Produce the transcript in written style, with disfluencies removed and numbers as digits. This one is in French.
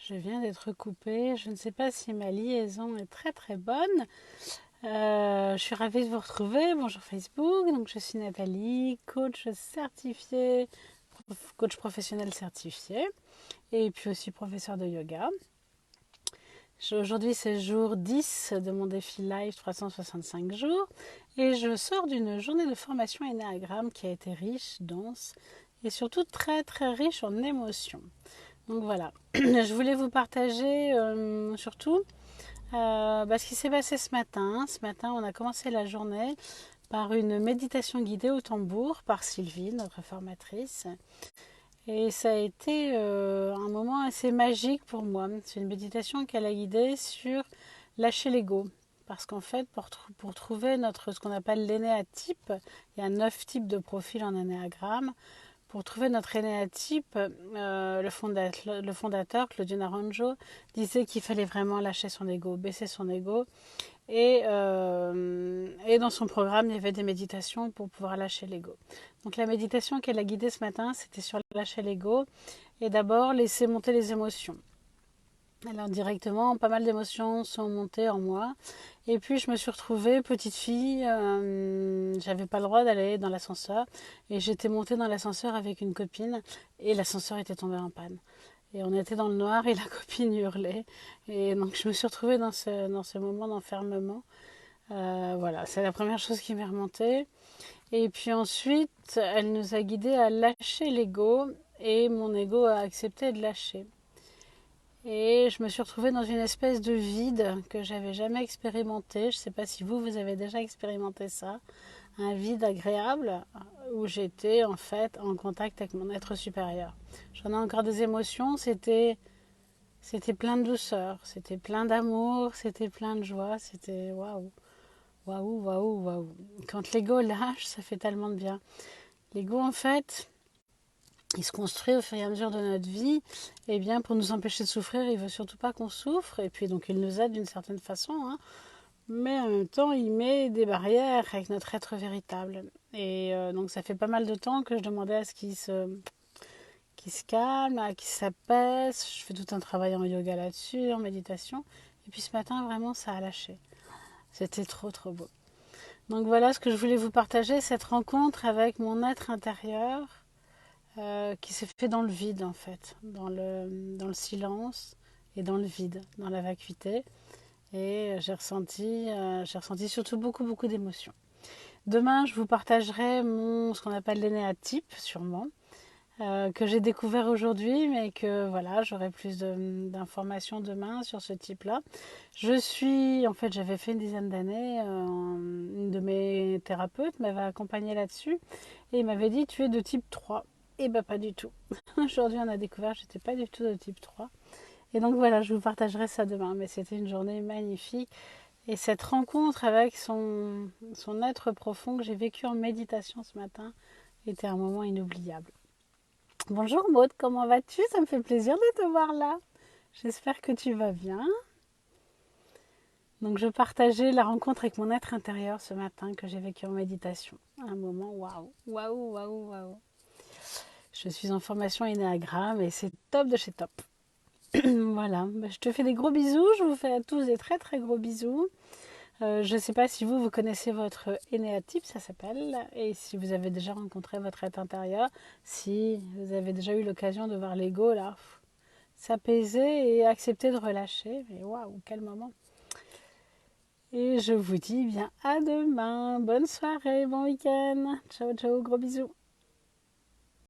Je viens d'être coupée. Je ne sais pas si ma liaison est très très bonne. Je suis ravie de vous retrouver. Bonjour Facebook. Donc, je suis Nathalie, coach certifié, coach professionnel certifié et puis aussi professeur de yoga. Aujourd'hui, c'est jour 10 de mon défi live 365 jours et je sors d'une journée de formation Ennéagramme qui a été riche, dense et surtout très très riche en émotions. Donc voilà, je voulais vous partager surtout ce qui s'est passé ce matin. Ce matin, on a commencé la journée par une méditation guidée au tambour par Sylvie, notre formatrice. Et ça a été un moment assez magique pour moi. C'est une méditation qu'elle a guidée sur lâcher l'ego. Parce qu'en fait, pour trouver ce qu'on appelle l'énéatype, il y a 9 types de profils en énéagramme. Pour trouver notre énéatype, le fondateur, Claudio Naranjo, disait qu'il fallait vraiment lâcher son ego, baisser son ego. Et dans son programme, il y avait des méditations pour pouvoir lâcher l'ego. Donc la méditation qu'elle a guidée ce matin, c'était sur lâcher l'ego et d'abord laisser monter les émotions. Alors directement, pas mal d'émotions sont montées en moi. Et puis je me suis retrouvée petite fille, j'avais pas le droit d'aller dans l'ascenseur. Et j'étais montée dans l'ascenseur avec une copine et l'ascenseur était tombé en panne. Et on était dans le noir et la copine hurlait. Et donc je me suis retrouvée dans ce moment d'enfermement. Voilà, c'est la première chose qui m'est remontée. Et puis ensuite, elle nous a guidés à lâcher l'ego et mon ego a accepté de lâcher. Et je me suis retrouvée dans une espèce de vide que j'avais jamais expérimenté. Je ne sais pas si vous avez déjà expérimenté ça. Un vide agréable où j'étais en fait en contact avec mon être supérieur. J'en ai encore des émotions. C'était plein de douceur, c'était plein d'amour, c'était plein de joie. C'était waouh, waouh, waouh, waouh. Quand l'ego lâche, ça fait tellement de bien. L'ego en fait, il se construit au fur et à mesure de notre vie, et bien pour nous empêcher de souffrir, il veut surtout pas qu'on souffre, et puis donc il nous aide d'une certaine façon, hein, mais en même temps il met des barrières avec notre être véritable. Et donc ça fait pas mal de temps que je demandais à ce qu'il se calme, qu'il s'apaise. Je fais tout un travail en yoga là-dessus, en méditation, et puis ce matin vraiment ça a lâché. C'était trop trop beau. Donc voilà ce que je voulais vous partager, cette rencontre avec mon être intérieur, qui s'est fait dans le vide en fait, dans le silence et dans le vide, dans la vacuité. Et j'ai ressenti surtout beaucoup beaucoup d'émotions. Demain, je vous partagerai ce qu'on appelle l'énéatype, sûrement, que j'ai découvert aujourd'hui, mais que voilà, j'aurai plus d'informations demain sur ce type-là. En fait, j'avais fait une dizaine d'années, une de mes thérapeutes m'avait accompagnée là-dessus, et il m'avait dit, tu es de type 3. Et ben pas du tout. Aujourd'hui, on a découvert que j'étais pas du tout de type 3. Et donc voilà, je vous partagerai ça demain. Mais c'était une journée magnifique. Et cette rencontre avec son être profond que j'ai vécu en méditation ce matin était un moment inoubliable. Bonjour Maud, comment vas-tu? Ça me fait plaisir de te voir là. J'espère que tu vas bien. Donc je partageais la rencontre avec mon être intérieur ce matin que j'ai vécu en méditation. Un moment waouh, waouh, waouh, waouh. Je suis en formation Ennéagramme et c'est top de chez top. Voilà, je te fais des gros bisous, je vous fais à tous des très très gros bisous. Je ne sais pas si vous connaissez votre énéatype, ça s'appelle, et si vous avez déjà rencontré votre être intérieur, si vous avez déjà eu l'occasion de voir l'ego là, s'apaiser et accepter de relâcher. Mais waouh, quel moment! Et je vous dis bien à demain, bonne soirée, bon week-end, ciao ciao, gros bisous.